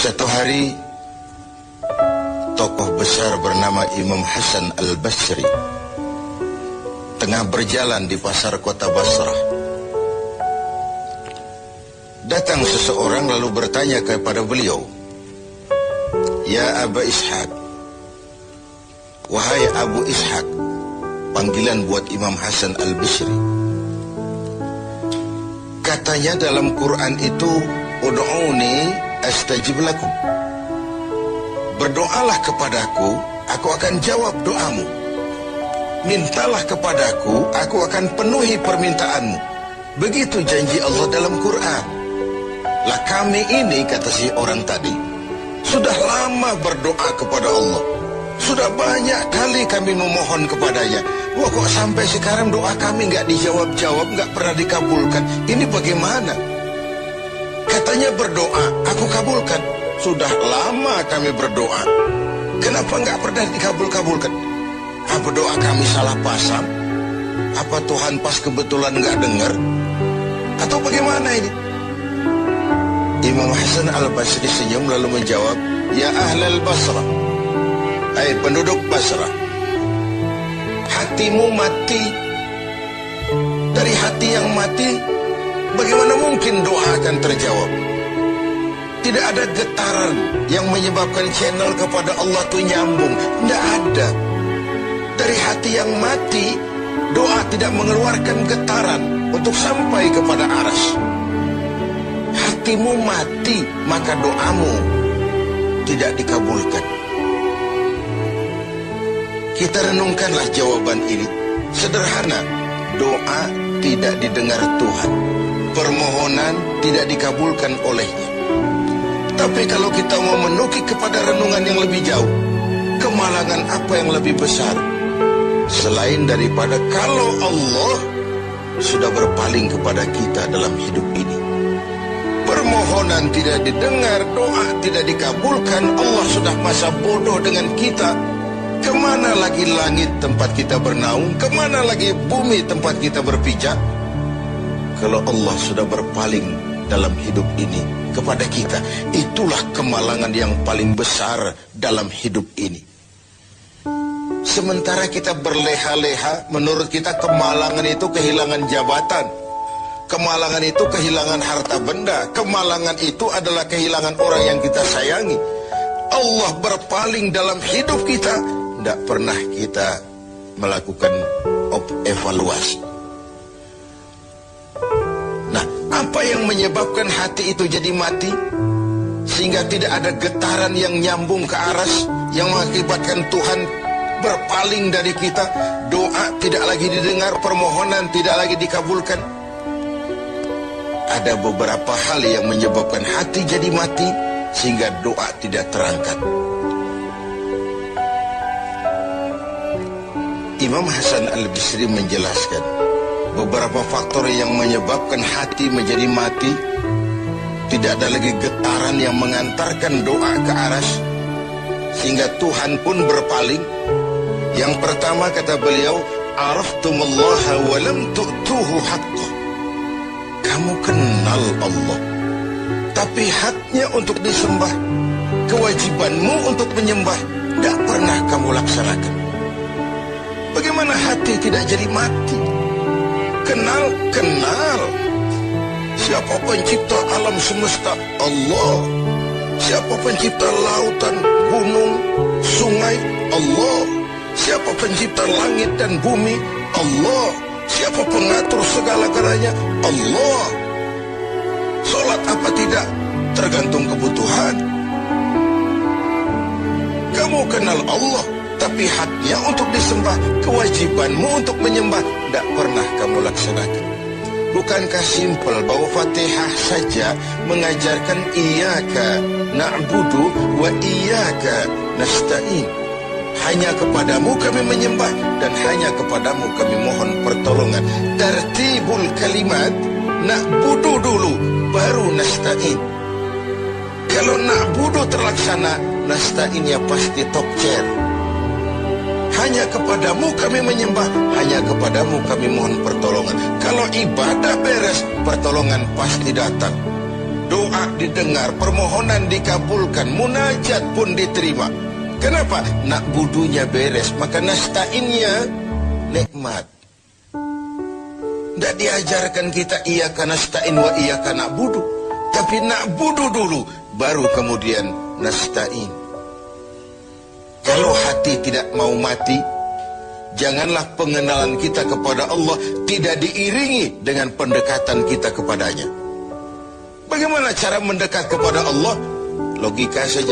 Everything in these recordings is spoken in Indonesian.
Satu hari, tokoh besar bernama Imam Hasan Al-Basri tengah berjalan di pasar kota Basrah. Datang seseorang lalu bertanya kepada beliau, "Ya Aba Ishaq," wahai Abu Ishaq, panggilan buat Imam Hasan Al-Basri. Katanya dalam Quran itu, "Ud'uni astajib lakum." Berdoalah kepadaku, aku akan jawab doamu. Mintalah kepadaku, aku akan penuhi permintaanmu. Begitu janji Allah dalam Quran. Lah kami ini, kata si orang tadi, sudah lama berdoa kepada Allah. Sudah banyak kali kami memohon kepadanya. Wah, kok sampai sekarang doa kami nggak dijawab-jawab, nggak pernah dikabulkan. Ini bagaimana? Katanya berdoa, aku kabulkan. Sudah lama kami berdoa. Kenapa nggak pernah dikabul-kabulkan? Apa doa kami salah pasang? Apa Tuhan pas kebetulan nggak dengar? Atau bagaimana ini? Imam Hasan Al-Basri senyum lalu menjawab, "Ya ahlal Basrah, hai penduduk Basrah, hatimu mati. Dari hati yang mati, bagaimana mungkin doa akan terjawab? Tidak ada getaran yang menyebabkan channel kepada Allah itu nyambung. Tidak ada. Dari hati yang mati, doa tidak mengeluarkan getaran untuk sampai kepada aras. Hatimu mati, maka doamu tidak dikabulkan." Kita renungkanlah jawaban ini. Sederhana, doa tidak didengar Tuhan. Permohonan tidak dikabulkan olehnya. Tapi kalau kita mau menukik kepada renungan yang lebih jauh, kemalangan apa yang lebih besar selain daripada kalau Allah sudah berpaling kepada kita dalam hidup ini? Permohonan tidak didengar, doa tidak dikabulkan, Allah sudah masa bodoh dengan kita. Kemana lagi langit tempat kita bernaung? Kemana lagi bumi tempat kita berpijak? Kalau Allah sudah berpaling dalam hidup ini kepada kita, itulah kemalangan yang paling besar dalam hidup ini. Sementara kita berleha-leha, menurut kita kemalangan itu kehilangan jabatan, kemalangan itu kehilangan harta benda, kemalangan itu adalah kehilangan orang yang kita sayangi. Allah berpaling dalam hidup kita, tidak pernah kita melakukan evaluasi. Nah, apa yang menyebabkan hati itu jadi mati? Sehingga tidak ada getaran yang nyambung ke aras, yang mengakibatkan Tuhan berpaling dari kita. Doa tidak lagi didengar, permohonan tidak lagi dikabulkan. Ada beberapa hal yang menyebabkan hati jadi mati, sehingga doa tidak terangkat. Imam Hasan Al-Basri menjelaskan beberapa faktor yang menyebabkan hati menjadi mati. Tidak ada lagi getaran yang mengantarkan doa ke aras, sehingga Tuhan pun berpaling. Yang pertama, kata beliau, "Araftumullaha wa lam tu'tuhu haqqah." Kamu kenal Allah, tapi haknya untuk disembah, kewajibanmu untuk menyembah, tidak pernah kamu laksanakan. Bagaimana hati tidak jadi mati? Kenal. Siapa pencipta alam semesta? Allah. Siapa pencipta lautan, gunung, sungai? Allah. Siapa pencipta langit dan bumi? Allah. Siapa pengatur segala-galanya? Allah. Salat apa tidak? Tergantung kebutuhan. Kamu kenal Allah, tapi haknya untuk disembah, kewajibanmu untuk menyembah, tidak pernah kamu laksanakan. Bukankah simpel bahwa Fatihah saja mengajarkan iyyaka na'budu wa iyyaka nasta'in? Hanya kepadamu kami menyembah dan hanya kepadamu kami mohon pertolongan. Tertibul kalimat, na'budu dulu, baru nasta'in. Kalau na'budu terlaksana, nasta'innya pasti top chair. Hanya kepadamu kami menyembah, hanya kepadamu kami mohon pertolongan. Kalau ibadah beres, pertolongan pasti datang. Doa doa didengar, permohonan dikabulkan, munajat pun diterima. Kenapa? Nak budunya beres, maka nasta'innya nikmat. Tidak diajarkan kita iyyaka nasta'in wa iyyaka na'budu, tapi na'budu dulu, baru kemudian nasta'in. Kalau hati tidak mau mati, janganlah pengenalan kita kepada Allah tidak diiringi dengan pendekatan kita kepadanya. Bagaimana cara mendekat kepada Allah? Logika saja.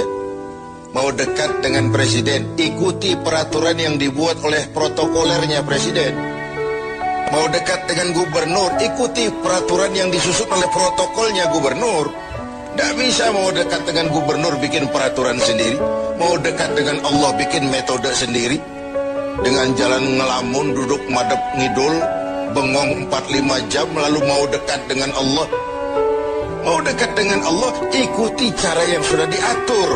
Mau dekat dengan presiden, ikuti peraturan yang dibuat oleh protokolernya presiden. Mau dekat dengan gubernur, ikuti peraturan yang disusun oleh protokolnya gubernur. Tidak bisa mau dekat dengan gubernur bikin peraturan sendiri. Mau dekat dengan Allah bikin metode sendiri. Dengan jalan ngelamun, duduk madep ngidul, bengong 4-5 jam, lalu mau dekat dengan Allah. Mau dekat dengan Allah, ikuti cara yang sudah diatur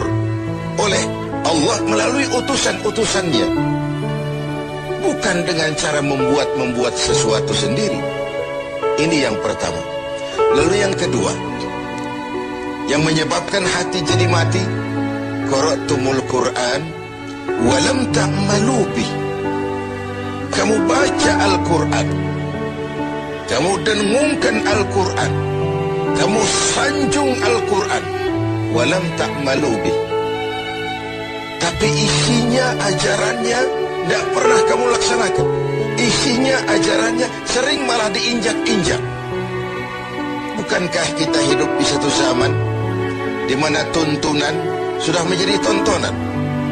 oleh Allah melalui utusan-utusannya. Bukan dengan cara membuat sesuatu sendiri. Ini yang pertama. Lalu yang kedua, yang menyebabkan hati jadi mati, qara'tumul Qur'an walam ta'malu bih. Kamu baca Al-Quran, kamu dengungkan Al-Quran, kamu sanjung Al-Quran, walam ta'malu bih, tapi isinya, ajarannya tidak pernah kamu laksanakan. Isinya, ajarannya sering malah diinjak-injak. Bukankah kita hidup di satu zaman di mana tuntunan sudah menjadi tontonan,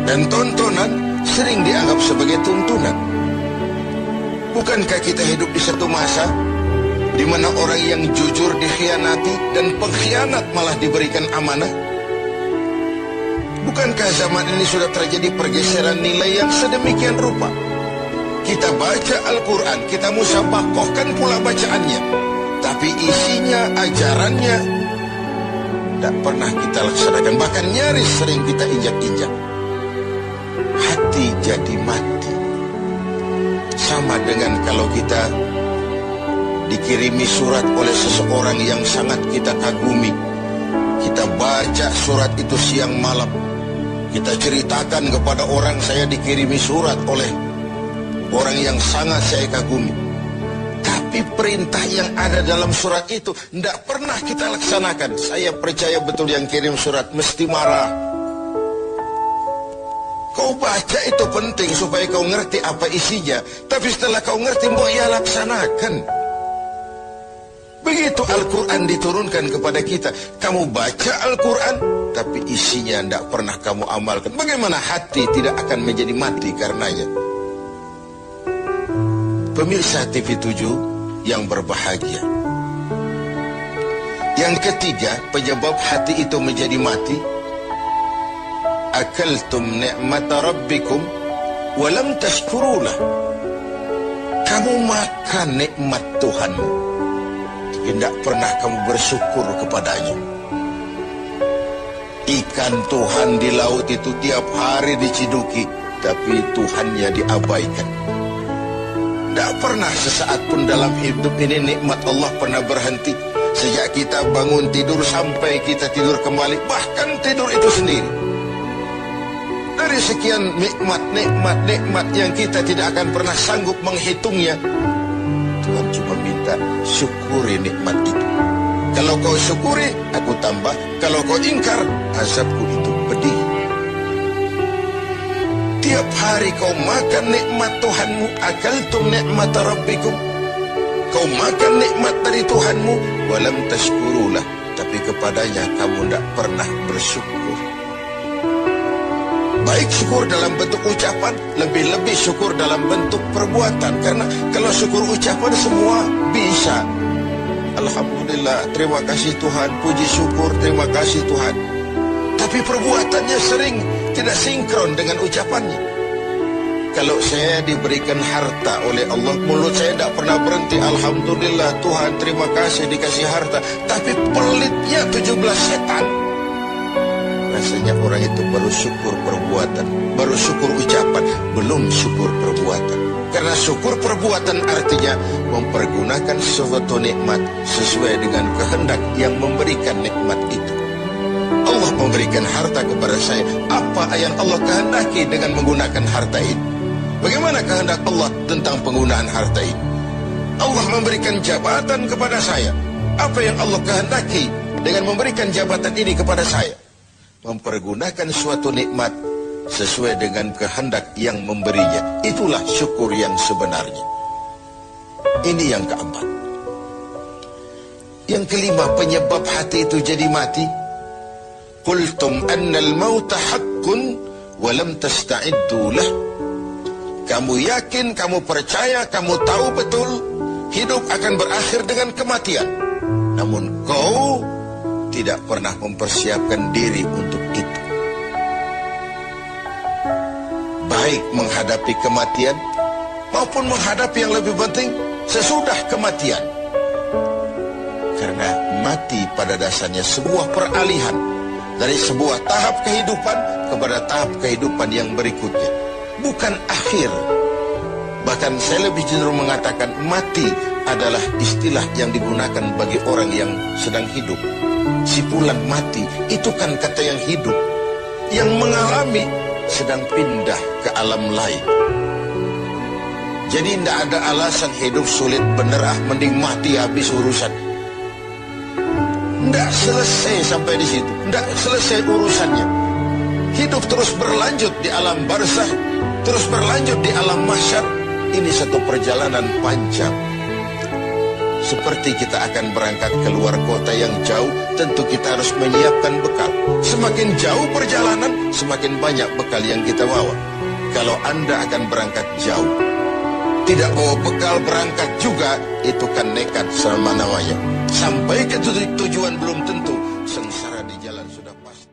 dan tontonan sering dianggap sebagai tuntunan? Bukankah kita hidup di satu masa di mana orang yang jujur dikhianati dan pengkhianat malah diberikan amanah? Bukankah zaman ini sudah terjadi pergeseran nilai yang sedemikian rupa? Kita baca Al-Quran, kita musabakohkan pula bacaannya, tapi isinya, ajarannya tidak pernah kita laksanakan. Bahkan nyaris sering kita injak-injak. Hati jadi mati. Sama dengan kalau kita dikirimi surat oleh seseorang yang sangat kita kagumi. Kita baca surat itu siang malam. Kita ceritakan kepada orang, saya dikirimi surat oleh orang yang sangat saya kagumi. Tapi perintah yang ada dalam surat itu tidak pernah kita laksanakan. Saya percaya betul yang kirim surat mesti marah. Kau baca itu penting supaya kau ngerti apa isinya, tapi setelah kau ngerti mau ia laksanakan. Begitu Al-Quran diturunkan kepada kita, kamu baca Al-Quran tapi isinya tidak pernah kamu amalkan. Bagaimana hati tidak akan menjadi mati karenanya? Pemirsa TV7 yang berbahagia, yang ketiga penyebab hati itu menjadi mati, akaltum ni'mata rabbikum walam tashkurulah. Kamu makan nikmat Tuhanmu, tidak pernah kamu bersyukur kepadanya. Ikan Tuhan di laut itu tiap hari diciduki, tapi Tuhannya diabaikan. Tidak pernah sesaat pun dalam hidup ini nikmat Allah pernah berhenti. Sejak kita bangun tidur sampai kita tidur kembali, bahkan tidur itu sendiri. Dari sekian nikmat yang kita tidak akan pernah sanggup menghitungnya, Tuhan cuma minta syukuri nikmat itu. Kalau kau syukuri, aku tambah. Kalau kau ingkar, azabku itu pedih. Tiap hari kau makan nikmat Tuhanmu, akaltum ni'mata rabbikum. Kau makan nikmat dari Tuhanmu, walam tashkurulah, tapi kepadanya kamu tidak pernah bersyukur. Baik syukur dalam bentuk ucapan, lebih-lebih syukur dalam bentuk perbuatan. Karena kalau syukur ucapan semua bisa. Alhamdulillah, terima kasih Tuhan, puji syukur, terima kasih Tuhan. Tapi perbuatannya sering tidak sinkron dengan ucapannya. Kalau saya diberikan harta oleh Allah, mulut saya tidak pernah berhenti. Alhamdulillah Tuhan, terima kasih dikasih harta. Tapi pelitnya 17 setan. Rasanya orang itu baru syukur perbuatan, baru syukur ucapan, belum syukur perbuatan. Karena syukur perbuatan artinya mempergunakan suatu nikmat sesuai dengan kehendak yang memberikan nikmat itu. Allah memberikan harta kepada saya. Apa yang Allah kehendaki dengan menggunakan harta itu? Bagaimana kehendak Allah tentang penggunaan harta itu? Allah memberikan jabatan kepada saya. Apa yang Allah kehendaki dengan memberikan jabatan ini kepada saya? Mempergunakan suatu nikmat sesuai dengan kehendak yang memberinya. Itulah syukur yang sebenarnya. Ini yang keempat. Yang kelima, penyebab hati itu jadi mati. Qultum annal mauta haqqun wa lam tasta'iddu lah. Kamu yakin, kamu percaya, kamu tahu betul hidup akan berakhir dengan kematian. Namun kau tidak pernah mempersiapkan diri untuk itu. Baik menghadapi kematian maupun menghadapi yang lebih penting sesudah kematian. Karena mati pada dasarnya sebuah peralihan dari sebuah tahap kehidupan kepada tahap kehidupan yang berikutnya. Bukan akhir. Bahkan saya lebih cenderung mengatakan mati adalah istilah yang digunakan bagi orang yang sedang hidup. Sipulan mati, itu kan kata yang hidup. Yang mengalami sedang pindah ke alam lain. Jadi tidak ada alasan hidup sulit bener, mending mati habis urusan. Tidak selesai sampai di situ. Tidak selesai urusannya. Hidup terus berlanjut di alam barzakh, terus berlanjut di alam mahsyar. Ini satu perjalanan panjang. Seperti kita akan berangkat keluar kota yang jauh, tentu kita harus menyiapkan bekal. Semakin jauh perjalanan, semakin banyak bekal yang kita bawa. Kalau Anda akan berangkat jauh, tidak bawa bekal berangkat juga, itu kan nekat sama namanya. Sampai ke tujuan belum tentu, sengsara di jalan sudah pasti.